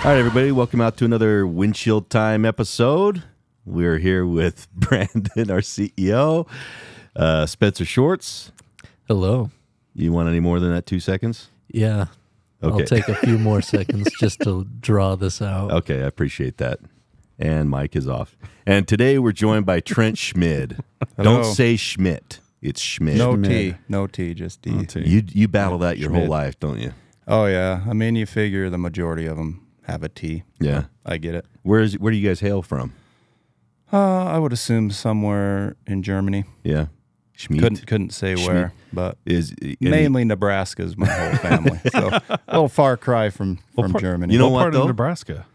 All right, everybody, welcome out to another Windshield Time episode. We're here with Brandon, our CEO, Spencer Shorts. Hello. You want any more than that 2 seconds? Yeah. Okay. I'll take a few more seconds just to draw this out. Okay, I appreciate that. And Mike is off. And today we're joined by Trent Schmid. Don't say Schmidt. It's Schmid. No Schmid. T. No T, just D. No T. You battle that your Schmid. whole life, don't you? Oh, yeah. I mean, you figure the majority of them have a T. Yeah. I get it. Where do you guys hail from? I would assume somewhere in Germany. Yeah. Schmid. Couldn't say Schmid. where, but Is mainly Nebraska is my whole family. So a little far cry from Germany. You know what what, part though? of Nebraska?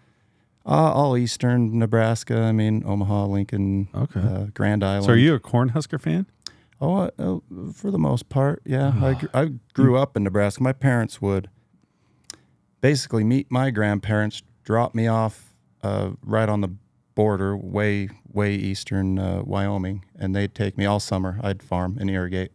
All eastern Nebraska. I mean, Omaha, Lincoln, Okay. Grand Island. So are you a Cornhusker fan? Oh, for the most part, yeah. I grew up in Nebraska. My parents would basically meet my grandparents, drop me off right on the border, way eastern Wyoming, and they'd take me all summer. I'd farm and irrigate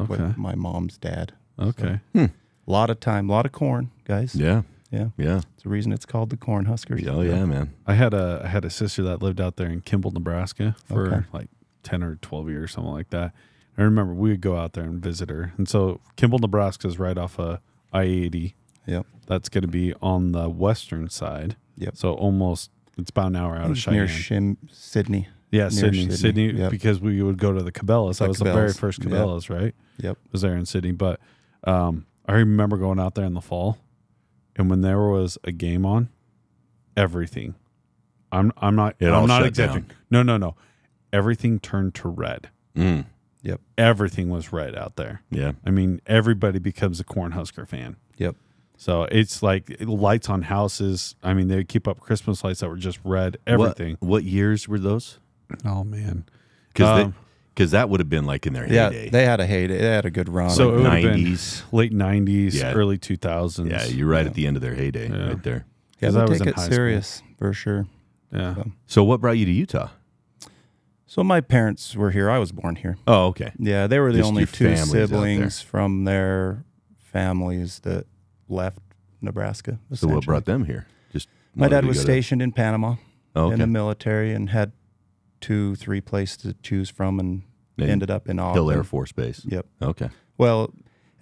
with my mom's dad. Okay. A lot of time, a lot of corn, guys. Yeah. Yeah. Yeah. It's the reason it's called the Cornhuskers. Oh, yeah, man. I had a sister that lived out there in Kimball, Nebraska for Okay. like 10 or 12 years, something like that. I remember we would go out there and visit her. And so Kimball, Nebraska is right off of I-80. Yep. That's going to be on the western side. Yep. So almost, it's about an hour out of It's Cheyenne. near Sydney. Yeah, near Sydney, Yep. because we would go to the Cabela's. That was the very Cabela's. first Yep. Cabela's, right? Yep. Was there in Sydney. But I remember going out there in the fall, and when there was a game on, everything. I'm not shut exaggerating. No. Everything turned to red. Mm. Yep. Everything was red out there. Yeah. I mean, everybody becomes a Cornhusker fan. Yep. So it's like lights on houses. I mean, they would keep up Christmas lights that were just red. Everything. What years were those? Oh man, Because that would have been like in their heyday. Yeah, they had a heyday. They had a good run. So it would have been 90s. late 90s, Yeah. early 2000s. Yeah, you're right at the end of their heyday right there. yeah, 'cause they I was take in it high school. serious for sure. Yeah. So what brought you to Utah? So my parents were here. I was born here. Oh, okay. Yeah, they were the Just only your two families out there. siblings from their families that left Nebraska. So what essentially. brought them here? Just My wanted dad to was go to- stationed in Panama Oh, in okay. the military and had 2-3 places to choose from and And ended up in Auburn. Hill Air Force Base. Yep. Okay. Well,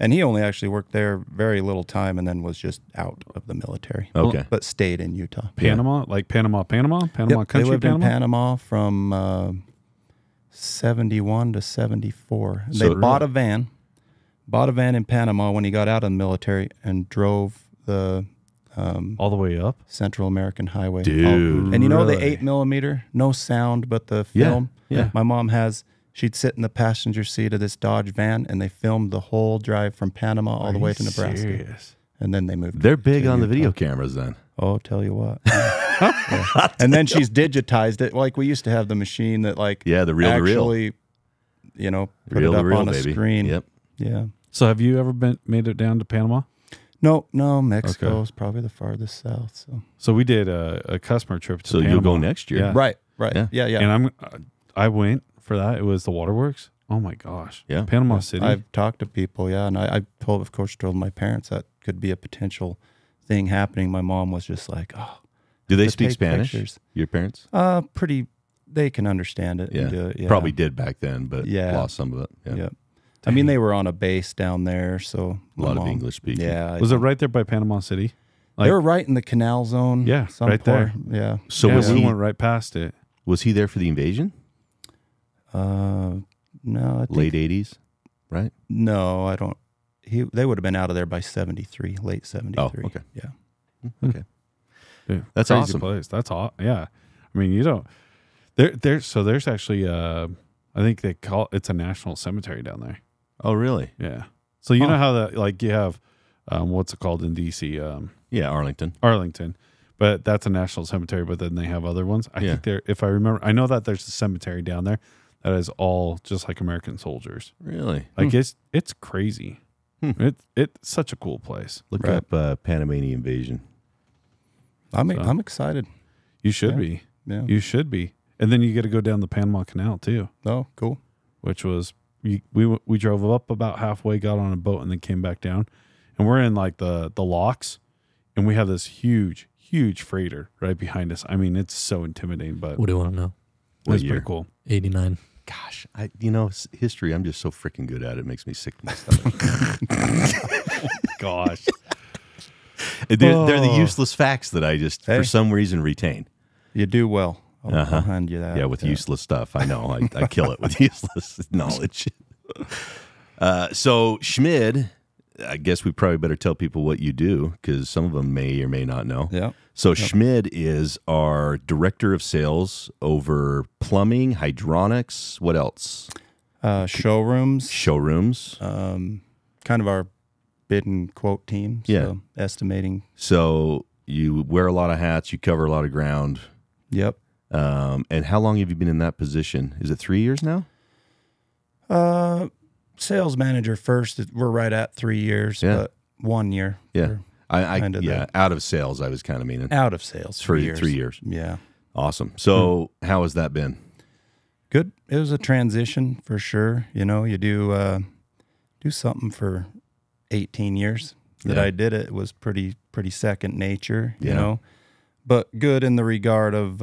and he only actually worked there very little time and then was just out of the military. Okay. But stayed in Utah. Panama, like Panama Yep, country, they lived Panama. in Panama from 71 to 74. So- They bought a van in Panama when he got out of the military and drove the All the way up. Central American Highway. Dude. And you know the Really? 8mm, no sound, but the Yeah, film. yeah. My mom she'd sit in the passenger seat of this Dodge van and they filmed the whole drive from Panama all the way to Nebraska. Serious? And then they moved. They're big to on the Utah. video cameras then. Oh, tell you what. Yeah. And then she's digitized it. Like we used to have the machine that Yeah, the reel-to-reel. actually, put Reel it to up reel, on a baby. screen. Yep. Yeah. So have you ever made it down to Panama? No, Mexico Okay. is probably the farthest south. So So we did a customer trip to So Panama. you'll go next year. Yeah. right. Yeah. Yeah. And I went for that. It was the waterworks. Oh my gosh. Yeah. Panama City. I've talked to people, and I told my parents that could be a potential thing happening. My mom was just like, "Oh, Do they to speak take Spanish? pictures." Your parents? Pretty. They can understand it. Yeah. and do it, yeah. Probably did back then, but Yeah. lost some of it. Yeah. Yeah. I mean, they were on a base down there, so A lot my of mom- English speaking. Yeah. was it right there by Panama City? They were right in the canal zone. Yeah, some right there. part. Yeah. So Yeah, was we he went right past it. there for the invasion? No, I think, Late 80s, right? No, I don't. They would have been out of there by 73, late 73. Oh, okay. Yeah. Okay. Yeah, That's crazy awesome. place. That's all. Yeah. I mean, you don't. There's actually I think they call it's a national cemetery down there. Oh, really? Yeah. So you know how that like you have what's it called in DC? Yeah, Arlington. Arlington. But that's a national cemetery, but then they have other ones. I think if I remember, I know that there's a cemetery down there that is all just like American soldiers. Really? Like it's crazy. It's such a cool place. Look Right. up Panamanian invasion. I'm excited. You should Yeah. be. Yeah. You should be. And then you get to go down the Panama Canal too, Oh, cool. which was we drove up about halfway, got on a boat, and then came back down. And we're in like the locks, and we have this huge huge freighter right behind us. I mean, it's so intimidating, but What do you want to know? What it's year? pretty cool. 89. Gosh, history, I'm just so freaking good at it. It makes me sick to my stomach. Gosh. They're the useless facts that I just, Hey. for some reason, retain. You do well. I'll hand you that. Yeah, with useless stuff. I know. I kill it with useless knowledge. So, Schmid, I guess we probably better tell people what you do because some of them may or may not know. Yeah. So, Schmid is our director of sales over plumbing, hydronics. What else? Showrooms. Showrooms. Kind of our bid and quote team. So Yeah. estimating. So, you wear a lot of hats, you cover a lot of ground. Yep. And how long have you been in that position? Is it 3 years now? Sales manager first. We're right at 3 years, Yeah. but 1 year. Yeah. for I the- out of sales, I was kind of meaning. out of sales. For 3 years. 3 years. Yeah. Awesome. So, how has that been? Good. It was a transition for sure. You know, you do something for 18 years that Yeah. I did it. It was pretty second nature, you Yeah. know, but good in the regard of,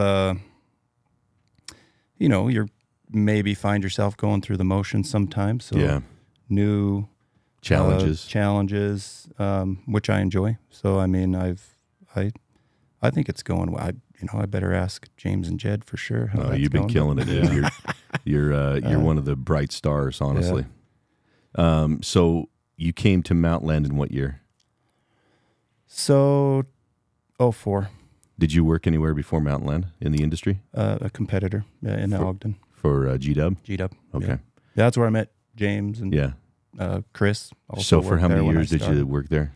you know, you're maybe find yourself going through the motions sometimes. So Yeah. new Challenges. which I enjoy. So, I mean, I think it's going well. I better ask James and Jed for sure. How that's You've been going. killing it. Dude. You're one of the bright stars, honestly. So you came to Mountainland in what year? So, 04. Did you work anywhere before Mountainland in the industry A competitor in Ogden. for GW? G-Dub. Okay. Yeah. That's where I met James and Yeah. Chris. Also So for worked how there many when I years did you started. work there?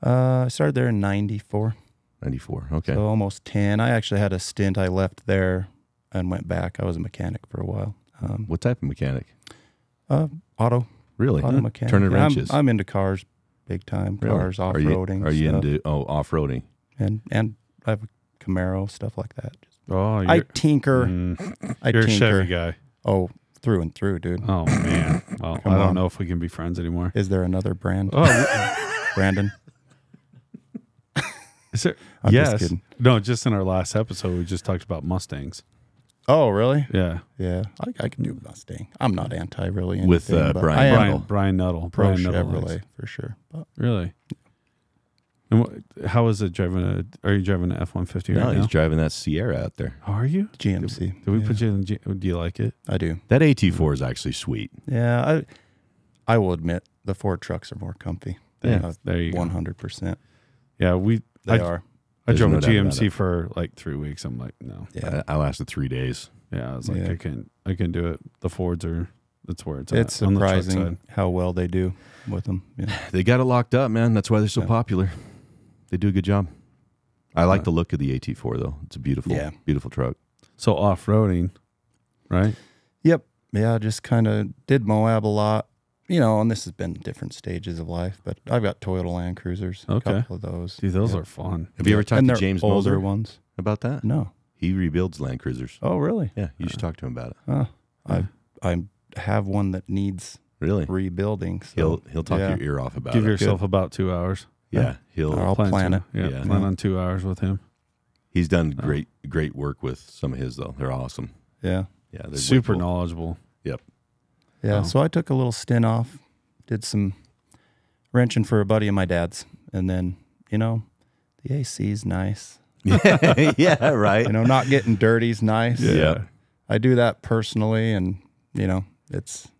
I started there in 94, 94. Okay. so almost 10. I actually had a stint. I left there and went back. I was a mechanic for a while. What type of mechanic? Auto Really? mechanic. Turning Yeah, wrenches. I'm into cars, big time. Really? Cars, off-roading. Are you stuff. into off-roading? And I have a Camaro, stuff like that. Oh, I tinker. I you're a tinker. Chevy guy. Oh, through and through, dude. Oh, man. Well, Come I don't on. know if we can be friends anymore. Is there another brand? Oh, Brandon? is there? I'm yes. just kidding. No, just in our last episode, we just talked about Mustangs. Oh, really? Yeah. Yeah, I can do Mustang. I'm not anti really anything. With, but Brian I am Nuttall. Brian Nuttall. pro Brian Nuttall Chevrolet is. for sure. But Really? And how is it driving are you driving an F-150 No, right he's now? driving that Sierra out there. How are you? GMC. Did we Yeah, put you in do you like it? I do. That AT4 is actually sweet. Yeah, I will admit the Ford trucks are more comfy. Yeah, there you go. 100%. Yeah, They are. I There's drove no a doubt about GMC it. for like 3 weeks. I'm like, no. Yeah, I lasted 3 days. Yeah, I was like, Yeah. I can do it. The Fords that's where it's it's at. On the truck surprising side. how well they do with them. Yeah. They got it locked up, man. That's why they're so Yeah. popular. They do a good job. I like the look of the AT4 though. It's a beautiful, Yeah. beautiful truck. So off-roading, right? Yep. Yeah, just kind of did Moab a lot. You know, and this has been different stages of life, but I've got Toyota Land Cruisers. Okay. A couple of those. Dude, those Yeah. are fun. Have you ever talked And to they're James older Moser ones? about that? No. He rebuilds Land Cruisers. Oh, really? Yeah, you should talk to him about it. I have one that needs Really? rebuilding. So He'll talk yeah. your ear off about Give it. yourself about 2 hours. Yeah, he'll. I'll plan it. Yeah, Yeah. plan on 2 hours with him. He's done great work with some of his though. They're awesome. Yeah. Yeah, they're way Super cool. knowledgeable. Yep. Yeah. Oh. So I took a little stint off, did some wrenching for a buddy of my dad's, and then, you know, the AC's nice. Yeah, right. You know, not getting dirty's nice. Yeah. I do that personally, and, you know,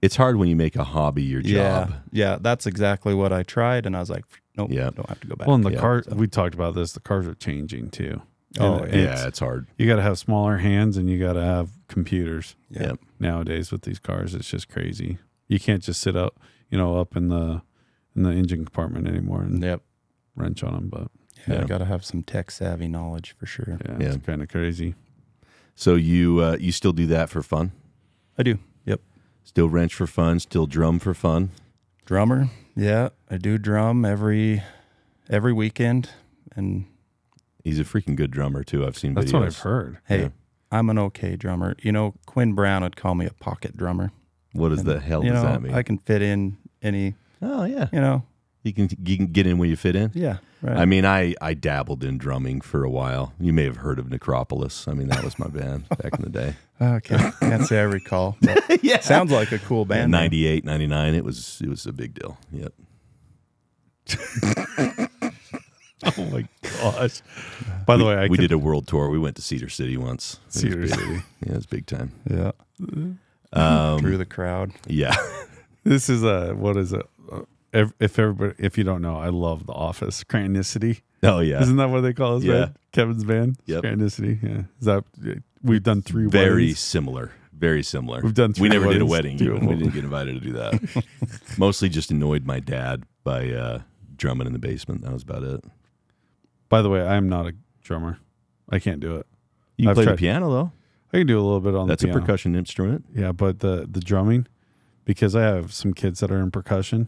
It's hard when you make a hobby your job. Yeah, that's exactly what I tried, and I was like, nope, Yeah. don't have to go back. Well, and the Yeah. car, we talked about this, the cars are changing too. Oh, And Yeah, it's hard. You got to have smaller hands and you got to have computers Yeah. Yep. nowadays with these cars. It's just crazy. You can't just sit up, up in the engine compartment anymore and Yep. wrench on them. But Yeah, Yeah. got to have some tech savvy knowledge for sure. yeah, Yeah. it's kind of crazy. So you still do that for fun? I do. Yep. Still wrench for fun? Still drum for fun? Drummer. Yeah, I do drum every weekend, and He's a freaking good drummer too. I've seen That's videos. what I've heard. hey, Yeah. I'm an okay drummer. You know, Quinn Brown would call me a pocket drummer. What does And, the hell you does know, that mean? I can fit in any, Oh yeah. you know, You can get in where you fit in. Yeah, right. I mean, I dabbled in drumming for a while. You may have heard of Necropolis. I mean, that was my band back in the day. Can't say I recall. But Yeah. sounds like a cool band. 98, 99. It was a big deal. Yep. Oh my gosh! By the way, we did a world tour. We went to Cedar City once. Cedar City. Yeah, it was big time. Yeah. Through the crowd. Yeah. This is what is it? If you don't know, I love The Office. Cranicity. Oh yeah. Isn't that what they call his Yeah. band? Kevin's band. Yep. Cranicity. Yeah. Is that we've done 3 Very weddings. similar. Very similar. We've done 3 We never did a weddings, wedding. 2 of We them. didn't get invited to do that. Mostly just annoyed my dad by drumming in the basement. That was about it. By the way, I am not a drummer. I can't do it. You I've play the tried- piano though. I can do a little bit on That's the a piano. percussion instrument. Yeah, but the drumming, because I have some kids that are in percussion,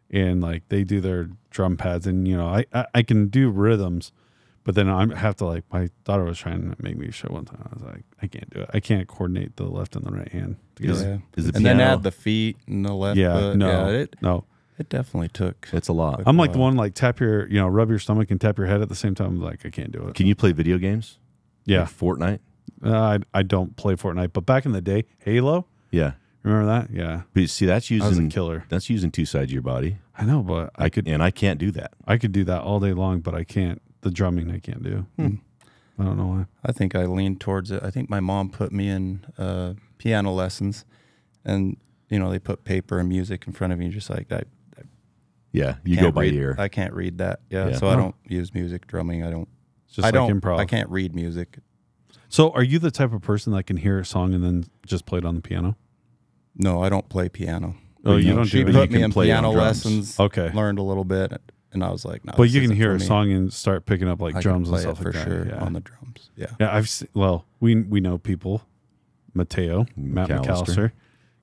and like they do their drum pads, and you know I can do rhythms, but then I have to like my daughter was trying to make me show one time. I was like, I can't do it. I can't coordinate the left and the right hand together. Yeah. Is the And then piano- add the feet and the left Yeah, foot. no, Yeah, no. it definitely took. It's a lot. I'm like the one like tap your rub your stomach and tap your head at the same time. Like I can't do it. Can you play video games? Yeah, Like Fortnite? I don't play Fortnite, but back in the day, Halo. Yeah. Remember that? Yeah, But you see, that's I was a using killer. that's using two sides of your body. I know, but I could can't do that. do that all day long, but I can't. The drumming I can't do. I don't know why. I think I leaned towards it. I think my mom put me in piano lessons, and they put paper and music in front of you, just like that. Yeah, you go by read, ear. I can't read that. Yeah, Yeah. so I don't use music drumming. I don't. It's just I like don't. improv. I can't read music. So, are you the type of person that can hear a song and then just play it on the piano? No, I don't play piano. Oh, you don't She do it? put You me can in play on piano drums. lessons. Okay. Learned a little bit, and I was like, no. But this you can isn't hear for a me. song and start picking up like I drums can and play stuff it like for that. sure Yeah. on the drums. Yeah. Yeah, we know people. Mateo, Matt McAllister.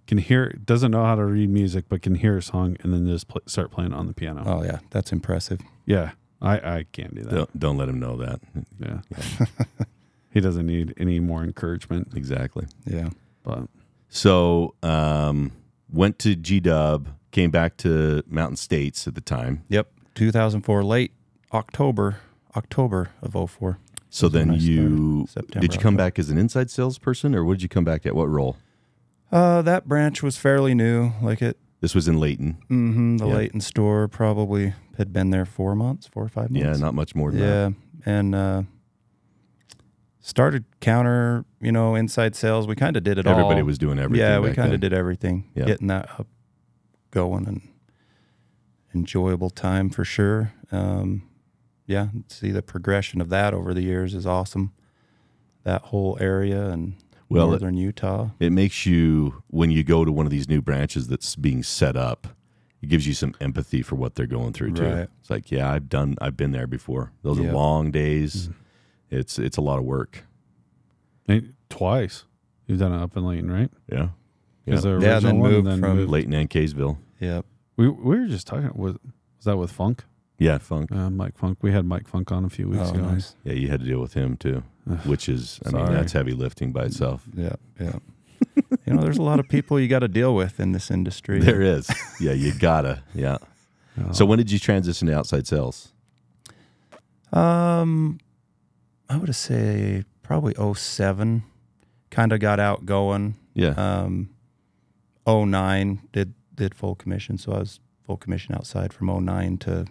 McAllister, doesn't know how to read music, but can hear a song and then just start playing on the piano. Oh yeah, that's impressive. Yeah, I can't do that. Don't let him know that. Yeah. He doesn't need any more encouragement. Exactly. Yeah. But So went to GW, came back to Mountain States at the time. Yep. 2004, late October of 04. So That's when then I you started. September, did you come October. back as an inside salesperson, or what did you come back at? What role? That branch was fairly new. Like This was in Layton. the Yeah. Layton store probably had been there 4 or 5 months. Yeah, not much more than Yeah, and started counter, inside sales. We kind of did it that. all. Everybody was doing everything. Yeah, we back kind then. of did everything. Yeah. Getting that up, going, and enjoyable time for sure. Yeah, see the progression of that over the years is awesome. That whole area and northern Utah. It makes you, when you go to one of these new branches that's being set up, it gives you some empathy for what they're going through too. Right. It's like, yeah, I've been there before. Those are Yeah. long days. It's a lot of work. twice you've done it up in Layton, right? Yeah. Is Yeah. there Yeah, and then one, moved from- moved- Layton and Kaysville. Yep. We were just talking. Was that with Funk? Yeah, Funk. Mike Funk. We had Mike Funk on a few weeks Oh, ago. nice. Yeah, you had to deal with him too, which is, I mean, Sorry. that's heavy lifting by itself. Yeah, yeah. There's a lot of people you got to deal with in this industry. There is. Yeah, you gotta. Yeah. Oh. So when did you transition to outside sales? I would say probably 07. Kind of got out going. Yeah. 09 did full commission, so I was full commission outside from 09 to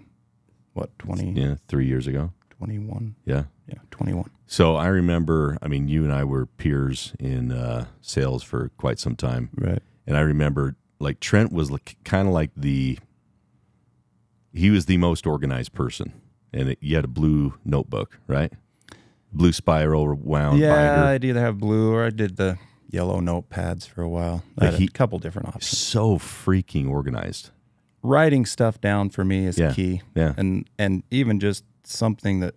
what 20 Yeah, 3 years ago. 21. Yeah. Yeah, 21. So I remember, I mean, you and I were peers in sales for quite some time. Right. And I remember, like, Trent was kind of like he was the most organized person. And you had a blue notebook, right? Blue spiral wound Yeah, binder. I'd either have blue or I did the yellow notepads for a while. I But had a couple different options. So freaking organized. Writing stuff down for me is Yeah, key. yeah. And even just something that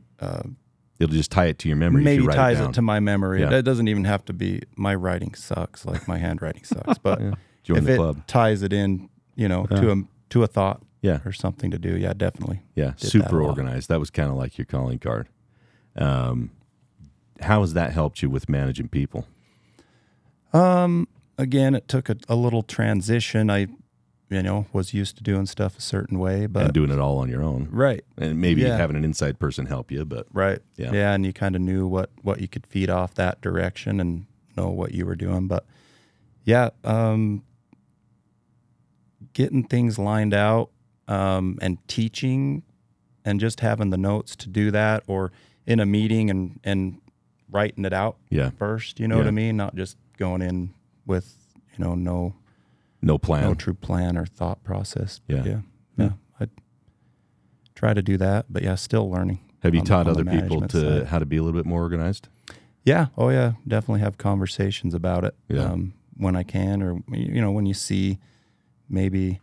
It'll just tie it to your memory. if maybe you write ties it, it, down. to my memory. Yeah. It doesn't even have to be my writing sucks, like my handwriting sucks. But Join if the it club. ties it in, to a thought Yeah. or something to do, yeah, definitely. Yeah, did that super a lot. organized. That was kind of like your calling card. How has that helped you with managing people? Again, it took a little transition. I, was used to doing stuff a certain way, but and doing it all on your own. right. And maybe Yeah. having an inside person help you, but Right. Yeah. Yeah. And you kind of knew what you could feed off that direction and know what you were doing. But yeah, getting things lined out, and teaching and just having the notes to do that, or in a meeting and writing it out first, you know what I mean? Not just going in with, no plan. no true plan or thought process. Yeah. Yeah. I try to do that, but yeah, still learning. Have you on taught the other people management to side. how to be a little bit more organized? Yeah. Oh yeah. Definitely have conversations about it. Yeah. When I can, or, when you see maybe,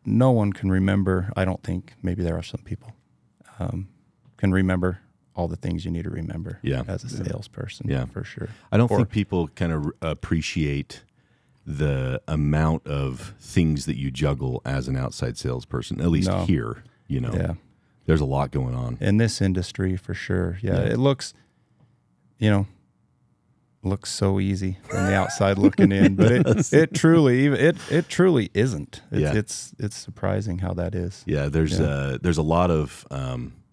no one can remember. I don't think, maybe there are some people, can remember all the things you need to remember as a salesperson. Yeah. For sure. I don't think people kind of appreciate the amount of things that you juggle as an outside salesperson, at least No. here, Yeah. There's a lot going on. In this industry, for sure. Yeah. It looks, looks so easy from the outside looking in, but it truly isn't. It's surprising how that is. Yeah, there's a lot of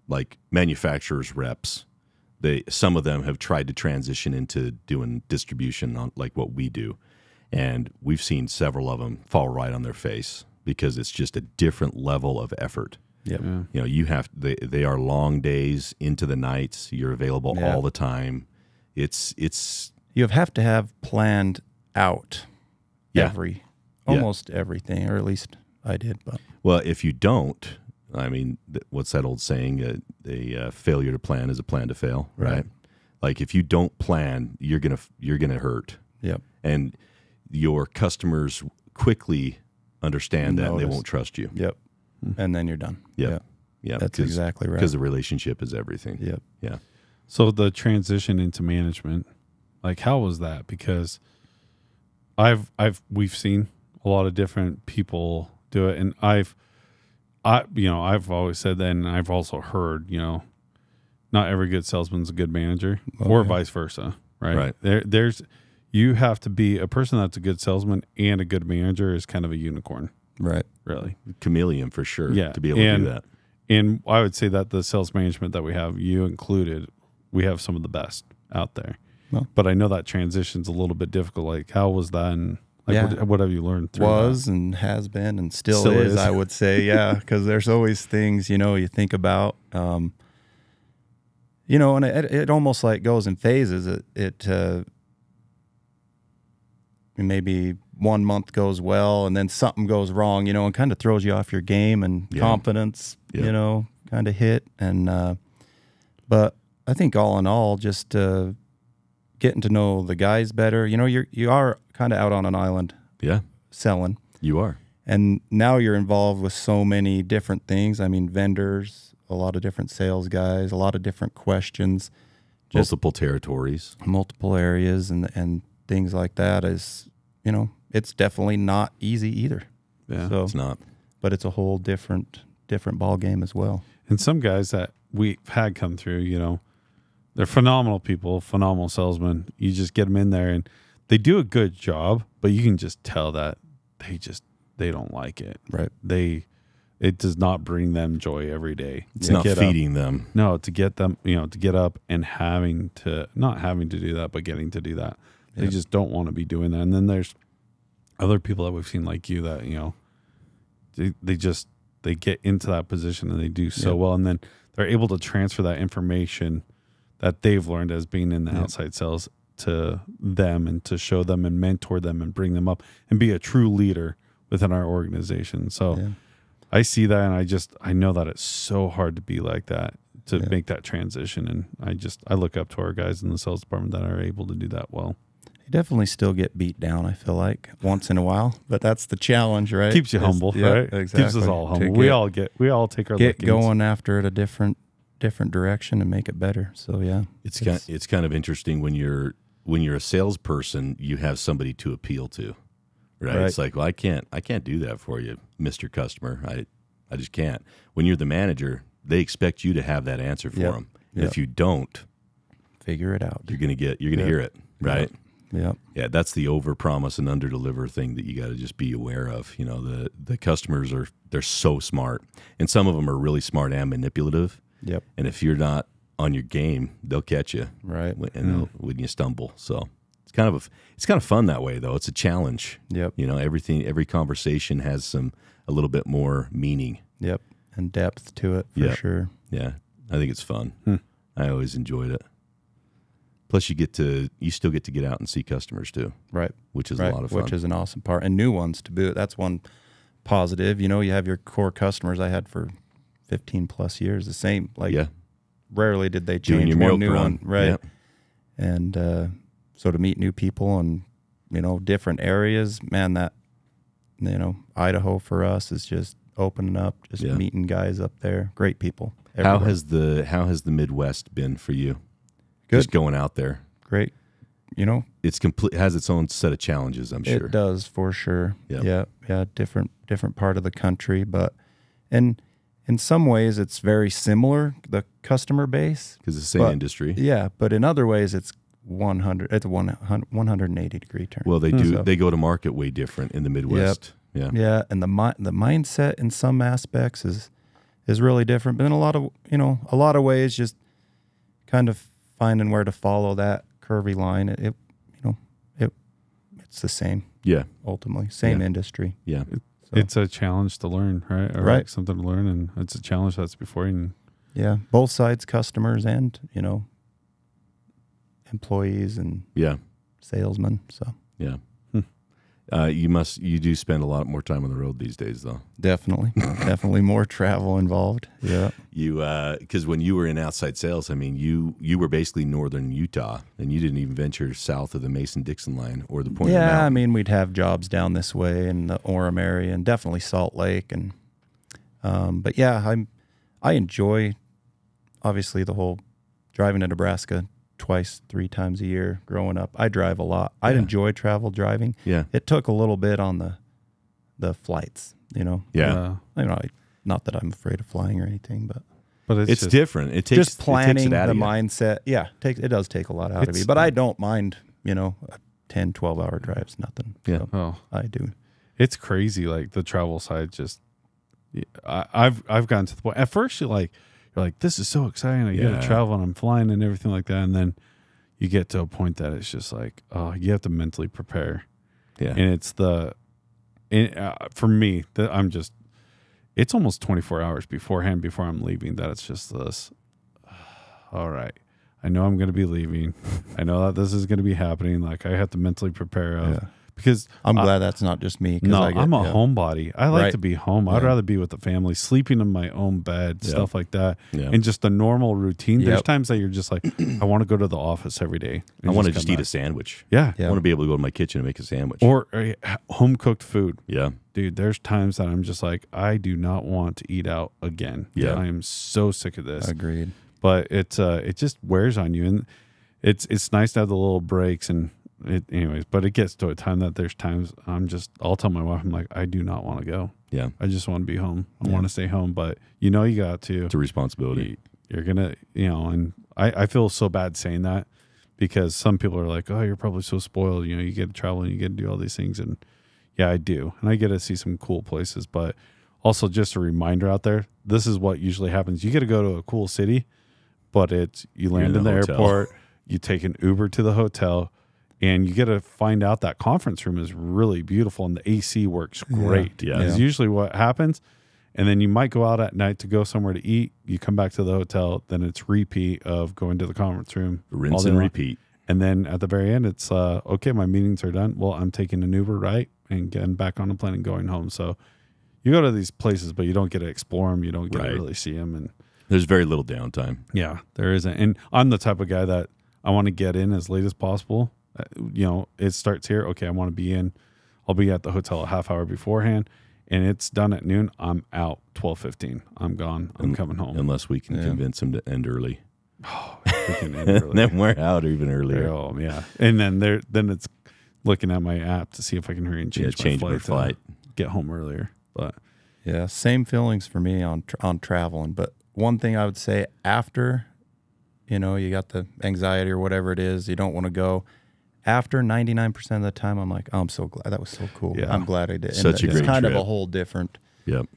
like manufacturers reps. Some of them have tried to transition into doing distribution on like what we do, and we've seen several of them fall right on their face because it's just a different level of effort. Yep. Yeah. You have they are long days into the nights. You're available all the time. It's You have to have planned out almost everything, or at least I did. But well, if you don't, I mean, what's that old saying? A failure to plan is a plan to fail, right? Like if you don't plan, you're gonna hurt. Yep. And your customers quickly understand that and they Notice. won't trust you. Yep. And then you're done. Yep. Yeah, That's exactly right. Because the relationship is everything. Yep. Yeah. So the transition into management, like how was that? Because we've seen a lot of different people do it, and I've always said that, and I've also heard, not every good salesman's a good manager, or vice versa, right? There's you have to be a person that's a good salesman and a good manager is kind of a unicorn, Right. really. Chameleon for sure. Yeah, To be able to do that. And I would say that the sales management that we have, you included, we have some of the best out there. Well. But I know that transition's a little bit difficult. Like, how was that? And like, Yeah. what have you learned through Was that? and has been and still Is. is, I would say. Yeah. Because there's always things, you think about, and it almost like goes in phases. It maybe 1 month goes well and then something goes wrong, and kind of throws you off your game, and confidence, kind of hit. And, but I think all in all, just, getting to know the guys better, you are kind of out on an island Yeah. selling. You are. And now you're involved with so many different things. I mean, vendors, a lot of different sales guys, a lot of different questions, just Multiple territories. multiple areas and things like that is, it's definitely not easy either. Yeah. So, It's not. but it's a whole different ball game as well. And some guys that we've had come through, they're phenomenal people, phenomenal salesmen. You just get them in there and they do a good job, but you can just tell that they don't like it. Right. It does not bring them joy every day. It's not feeding them. No, to get them, to get up and not having to do that, but getting to do that. They just don't want to be doing that. And then there's other people that we've seen like you that, they get into that position and they do so well. And then they're able to transfer that information that they've learned as being in the outside sales to them and to show them and mentor them and bring them up and be a true leader within our organization. So I see that, and I know that it's so hard to be like that, to make that transition. And I look up to our guys in the sales department that are able to do that well. You definitely still get beat down, I feel like, once in a while, but that's the challenge, right? Keeps you humble, right? Exactly. Keeps us all humble. To We all take our get lickings. going after it a different direction and make it better. So yeah, It's kind of interesting when you're a salesperson, you have somebody to appeal to, right? It's like, well, I can't do that for you, Mr. Customer. I just can't. When you're the manager, they expect you to have that answer for them. And if you don't, figure it out. you're gonna hear it, right? Yep. Yeah, that's the overpromise and underdeliver thing that you got to just be aware of. You know, the customers they're so smart, and some of them are really smart and manipulative. Yep. And if you're not on your game, they'll catch you, Right. and when you stumble. So it's kind of fun that way, though. It's a challenge. Yep. You know, every conversation has a little bit more meaning. Yep. And depth to it for sure. Yeah, I think it's fun. I always enjoyed it. Plus, you still get to get out and see customers too, Right. which is a lot of fun. Which is an awesome part, and new ones to boot. That's one positive. You know, you have your core customers I had for 15 plus years, the same. Like, rarely did they Doing change your one milk new run. one, right? Yep. And so to meet new people and, you know, different areas, man, that, you know, Idaho for us is just opening up, just meeting guys up there. Great people. How everywhere. has the Midwest been for you? Good. Just going out there. Great. You know, It's has its own set of challenges, I'm sure. it does for sure. Yep. Yeah. Different part of the country, but in some ways it's very similar, the customer base. Because it's the same industry. Yeah, but in other ways it's 180 degree turn. Well, they do. So- They go to market way different in the Midwest. Yeah. Yeah, and the mindset in some aspects is really different, but in a lot of ways, just kind of finding where to follow that curvy line. It's the same. Yeah. Ultimately, same Yeah. industry. Yeah. So, It's a challenge to learn, right? Or Right. like something to learn, and it's a challenge that's before you. And yeah, both sides, customers and employees and Yeah. salesmen. So Yeah. You do spend a lot more time on the road these days, though. definitely more travel involved. Yeah. Because when you were in outside sales, I mean, you were basically northern Utah, and you didn't even venture south of the Mason-Dixon line or the Point of the Yeah, I Mountain. mean, we'd have jobs down this way in the Orem area, and definitely Salt Lake, and but yeah, I enjoy obviously the whole driving to Nebraska 2-3 times a year. Growing up, I drive a lot. I enjoy travel driving. Yeah. It took a little bit on the flights, Yeah. Not that I'm afraid of flying or anything, but It's just different. It takes just planning it out the of you. mindset. Yeah, it does take a lot out of me, but I don't mind. A 10, 12-hour drive's nothing. Yeah. So I do. It's crazy, like the travel side. Just I've gotten to the point. At first, you're like, this is so exciting. I get to travel and I'm flying and everything like that. And then you get to a point that it's just like, oh, you have to mentally prepare. Yeah. And it's for me that it's almost 24 hours beforehand before I'm leaving that it's just this. All right, I know I'm going to be leaving. I know that this is going to be happening. Like I have to mentally prepare because I'm glad that's not just me. No, I'm a homebody. I like Right. to be home. I'd rather be with the family, sleeping in my own bed, stuff like that, Yeah. and just the normal routine. There's Yep. times that you're just like, I want to go to the office every day. I want to come just eat back. a sandwich. Yeah. Yeah. I want to be able to go to my kitchen and make a sandwich. Or home cooked food. Yeah. Dude, there's times that I'm just like, I do not want to eat out again. Yeah. I am so sick of this. Agreed. But it just wears on you, and it's nice to have the little breaks and anyways. But it gets to a time that there's times I'll tell my wife, I'm like, I do not want to go. Yeah. I just want to be home. I want to stay home, but you got to. It's a responsibility. You're gonna, and I feel so bad saying that because some people are like, oh, you're probably so spoiled. You get to travel and you get to do all these things, and yeah, I do, and I get to see some cool places. But also, just a reminder out there, this is what usually happens. You get to go to a cool city, but you land in the hotel. airport, you take an Uber to the hotel, and you get to find out that conference room is really beautiful and the AC works great. Yeah. Is usually what happens. And then you might go out at night to go somewhere to eat. You come back to the hotel, then it's repeat of going to the conference room. Rinse all day and long. repeat. And then at the very end, it's okay, my meetings are done. Well, I'm taking an Uber, right? And getting back on the plane and going home. So you go to these places, but you don't get to explore them. You don't get to really see them. And There's very little downtime. yeah, there isn't. And I'm the type of guy that I want to get in as late as possible. It starts here. Okay, I want to be in. I'll be at the hotel a half hour beforehand, and it's done at noon. I'm out 12:15. I'm gone. I'm coming home. Unless we can convince him to end early. Freaking end early. Then we're out even earlier. Oh, yeah. And then it's looking at my app to see if I can hurry and change my flight. Get home earlier. But Yeah, same feelings for me on traveling. But one thing I would say after, you got the anxiety or whatever it is, you don't want to go. after 99% of the time, I'm like, oh, I'm so glad. That was so cool. Yeah. I'm glad I did. Such a it's great kind trip. of a whole different Yep.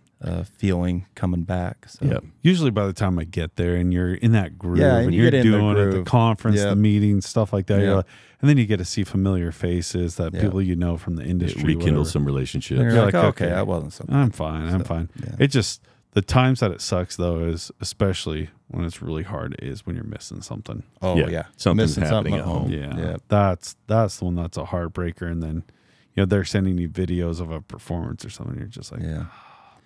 feeling coming back. So. Yep. Usually by the time I get there and you're in that groove Yeah, and and you you're get in the doing it, the groove. conference, the Yep. meetings, stuff like that, Yep. you're like, and then you get to see familiar faces that Yep. people you know from the It industry. rekindles whatever. some relationships. And you're You're like, like, oh, okay. okay, that wasn't so I'm fine. I'm So, fine. yeah. It just, the times that it sucks though is especially when it's really hard is when you're missing something. Oh, Yeah. yeah. Something's Missing happening something at home. Yeah. Yeah. That's the one that's a heartbreaker. And then, they're sending you videos of a performance or something. You're just like, Yeah.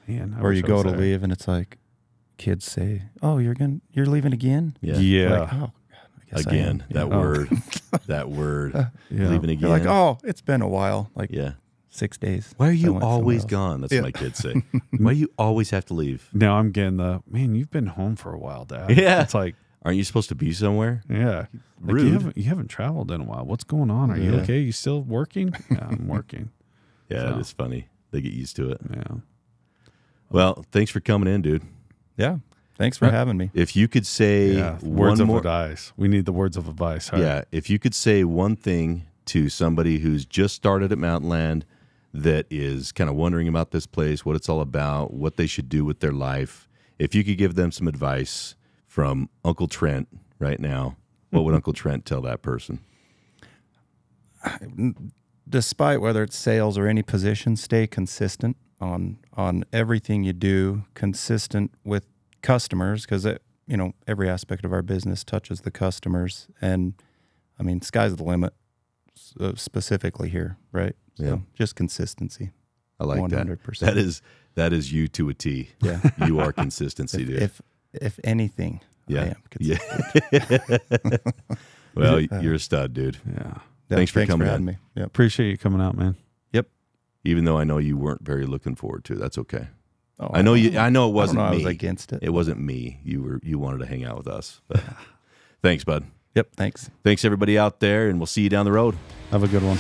man. I Or wish you I go was to there. leave and it's like, kids say, oh, you're leaving again? Yeah. Yeah. Like, oh, I guess I Again, am. that Yeah. word, that word, Yeah. leaving again. You're like, oh, it's been a while, like yeah. 6 days. Why are I you went somewhere always else. gone? That's what my kids say. Why do you always have to leave? Now I'm getting man, you've been home for a while, Dad. Yeah. It's like, Aren't you supposed to be somewhere? yeah. Like Rude. you haven't traveled in a while. What's going on? Are you Yeah. okay? You still working? Yeah, I'm working. Yeah, So. it's funny. They get used to it. Yeah. Well, thanks for coming in, dude. Yeah. Thanks for having me. If you could say Yeah. Words one of more, advice. We need the words of advice. All right. yeah, if you could say one thing to somebody who's just started at Mountainland that is kind of wondering about this place, what it's all about, what they should do with their life, if you could give them some advice from Uncle Trent right now, what would Uncle Trent tell that person? Despite whether it's sales or any position, stay consistent on everything you do, consistent with customers, because every aspect of our business touches the customers, and I mean, sky's the limit, specifically here, right? So Yeah. just consistency. I like 100%. that. That is you to a T. Yeah. You are consistency, dude. If anything, I Yeah. am consistent. Yeah. Well, you're a stud, dude. Yeah. Yeah, Thanks for coming in. having me. Yep. Appreciate you coming out, man. Yep. Even though I know you weren't very looking forward to it, that's okay. Oh, I know you. I know it I wasn't don't know, me. I was against it. It wasn't me. You wanted to hang out with us. But thanks, bud. Yep. Thanks. Thanks everybody out there, and we'll see you down the road. Have a good one.